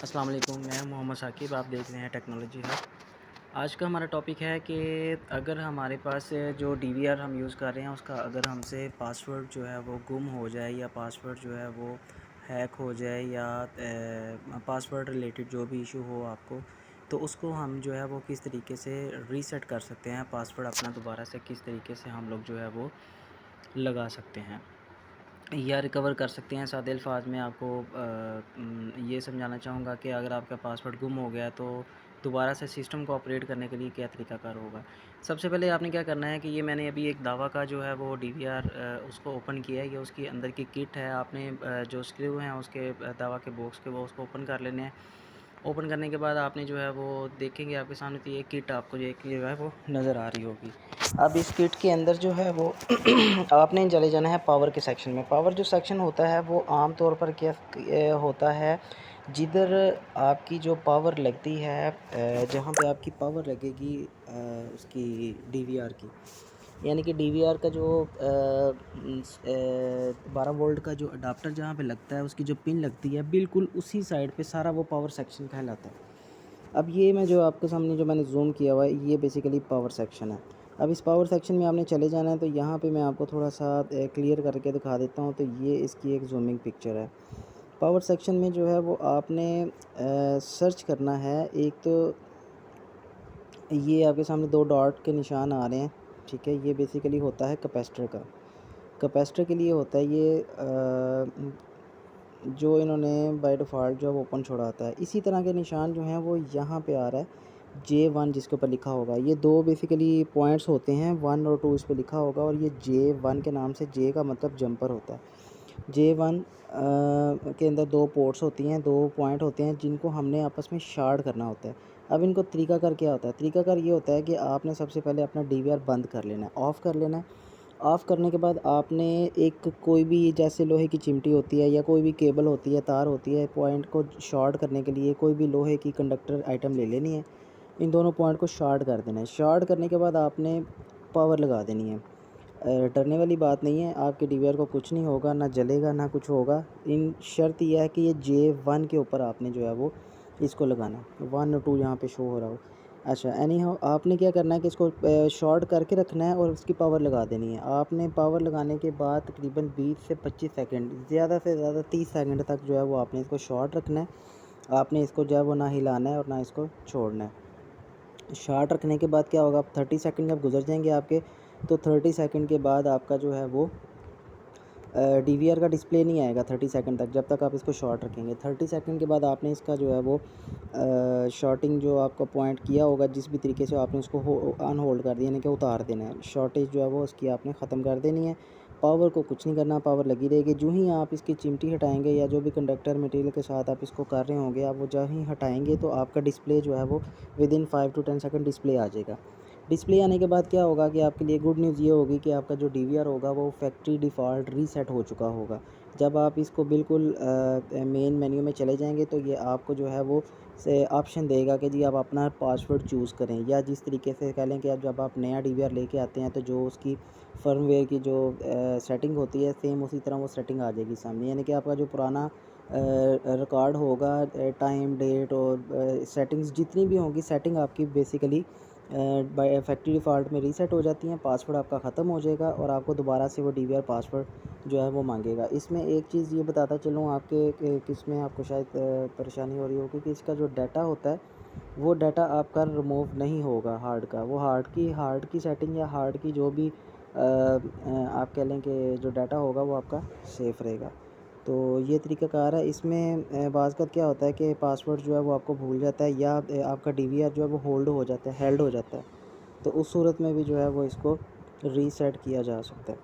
अस्सलाम वालेकुम, मैं मोहम्मद साकिब, आप देख रहे हैं टेक्नोलॉजी हब। आज का हमारा टॉपिक है कि अगर हमारे पास जो डीवीआर हम यूज़ कर रहे हैं उसका अगर हमसे पासवर्ड जो है वो गुम हो जाए या पासवर्ड जो है वो हैक हो जाए या पासवर्ड रिलेटेड जो भी इशू हो आपको, तो उसको हम जो है वो किस तरीके से रीसेट कर सकते हैं, पासवर्ड अपना दोबारा से किस तरीके से हम लोग जो है वो लगा सकते हैं या रिकवर कर सकते हैं। सादे अल्फाज में आपको ये समझाना चाहूँगा कि अगर आपका पासवर्ड गुम हो गया तो दोबारा से सिस्टम को ऑपरेट करने के लिए क्या तरीकाकार होगा। सबसे पहले आपने क्या करना है कि ये मैंने अभी एक दावा का जो है वो डीवीआर उसको ओपन किया है। ये उसकी अंदर की किट है। आपने जो स्क्रू हैं उसके दावा के बॉक्स के वो उसको ओपन कर लेने हैं। ओपन करने के बाद आपने जो है वो देखेंगे आपके सामने, तो ये किट आपको जो है वो नज़र आ रही होगी। अब इस किट के अंदर जो है वो आपने चले जाना है पावर के सेक्शन में। पावर जो सेक्शन होता है वो आम तौर पर क्या होता है, जिधर आपकी जो पावर लगती है, जहाँ पे आपकी पावर लगेगी उसकी डीवीआर की, यानी कि डीवीआर का जो 12 वोल्ट का जो अडाप्टर जहाँ पे लगता है, उसकी जो पिन लगती है बिल्कुल उसी साइड पे सारा वो पावर सेक्शन कहलाता है। अब ये मैं जो आपके सामने जो मैंने ज़ूम किया हुआ है, ये बेसिकली पावर सेक्शन है। अब इस पावर सेक्शन में आपने चले जाना है, तो यहाँ पे मैं आपको थोड़ा सा क्लियर करके दिखा देता हूँ। तो ये इसकी एक ज़ूमिंग पिक्चर है। पावर सेक्शन में जो है वो आपने सर्च करना है। एक तो ये आपके सामने 2 डॉट के निशान आ रहे हैं, ठीक है। ये बेसिकली होता है कैपेसिटर का। कैपेसिटर के लिए होता है ये, जो इन्होंने बाय डिफ़ॉल्ट जो है वो ओपन छोड़ा होता है। इसी तरह के निशान जो हैं वो यहाँ पे आ रहा है J1 जिसके ऊपर लिखा होगा। ये 2 बेसिकली पॉइंट्स होते हैं, 1 और 2 इस पे लिखा होगा, और ये J1 के नाम से, J का मतलब जंपर होता है। J1 के अंदर 2 पोर्ट्स होती हैं, 2 पॉइंट होते हैं जिनको हमने आपस में शार्ट करना होता है। अब इनको तरीकाकार क्या होता है? तरीकाकार ये होता है कि आपने सबसे पहले अपना डीवीआर बंद कर लेना है, ऑफ़ कर लेना है। ऑफ़ करने के बाद आपने एक कोई भी, जैसे लोहे की चिमटी होती है या कोई भी केबल होती है, तार होती है, पॉइंट को शॉर्ट करने के लिए कोई भी लोहे की कंडक्टर आइटम ले लेनी है। इन दोनों पॉइंट को शॉर्ट कर देना है। शॉर्ट करने के बाद आपने पावर लगा देनी है। डरने वाली बात नहीं है, आपके डीवीआर को कुछ नहीं होगा, ना जलेगा ना कुछ होगा। इन शर्त यह है कि ये J1 के ऊपर आपने जो है वो इसको लगाना है। 1 और 2 यहाँ पे शो हो रहा हो। अच्छा, एनी हाउ आपने क्या करना है कि इसको शॉर्ट करके रखना है और उसकी पावर लगा देनी है। आपने पावर लगाने के बाद तकरीबन 20 से 25 सेकंड, ज़्यादा से ज़्यादा 30 सेकंड तक जो है वो आपने इसको शॉर्ट रखना है। आपने इसको जो है वो ना हिलाना है और ना इसको छोड़ना है। शॉर्ट रखने के बाद क्या होगा, आप 30 सेकंड जब गुजर जाएंगे आपके, तो 30 सेकंड के बाद आपका जो है वो डीवीआर का डिस्प्ले नहीं आएगा 30 सेकंड तक, जब तक आप इसको शॉर्ट रखेंगे। 30 सेकंड के बाद आपने इसका जो है वो शॉर्टिंग जो आपका पॉइंट किया होगा, जिस भी तरीके से आपने उसको अनहोल्ड कर दिया, यानी कि उतार देना है। शॉर्टेज जो है वो उसकी आपने ख़त्म कर देनी है। पावर को कुछ नहीं करना, पावर लगी रहेगी। जो ही आप इसकी चिमटी हटाएंगे या जो भी कंडक्टर मटेरियल के साथ आप इसको कर रहे होंगे, आप वो जो ही हटाएंगे तो आपका डिस्प्ले जो है वो विदिन 5 to 10 सेकंड डिस्प्ले आ जाएगा। डिस्प्ले आने के बाद क्या होगा कि आपके लिए गुड न्यूज़ ये होगी कि आपका जो डीवीआर होगा वो फैक्ट्री डिफ़ॉल्ट रीसेट हो चुका होगा। जब आप इसको बिल्कुल मेन मेन्यू में चले जाएंगे, तो ये आपको जो है वो से ऑप्शन देगा कि जी आप अपना पासवर्ड चूज़ करें, या जिस तरीके से कह लें कि अब जब आप नया डीवीआर लेके आते हैं तो जो उसकी फर्मवेयर की जो सेटिंग होती है, सेम उसी तरह वो सेटिंग आ जाएगी सामने। यानी कि आपका जो पुराना रिकॉर्ड होगा, टाइम डेट और सेटिंग्स जितनी भी होंगी, सेटिंग आपकी बेसिकली बाय फैक्ट्री डिफ़ॉल्ट में रीसेट हो जाती हैं। पासवर्ड आपका ख़त्म हो जाएगा और आपको दोबारा से वो डीवीआर पासवर्ड जो है वो मांगेगा। इसमें एक चीज़ ये बताता चलूँ आपके कि किसमें आपको शायद परेशानी हो रही होगी कि इसका जो डाटा होता है, वो डाटा आपका रिमूव नहीं होगा हार्ड का। वो हार्ड की सेटिंग या हार्ड की जो भी आप कह लें कि जो डाटा होगा वो आपका सेफ़ रहेगा। तो ये तरीक़ाकार है। इसमें बाज़-अक़त क्या होता है कि पासवर्ड जो है वो आपको भूल जाता है, या आपका डीवीआर जो है वो हेल्ड हो जाता है। तो उस सूरत में भी जो है वो इसको रीसेट किया जा सकता है।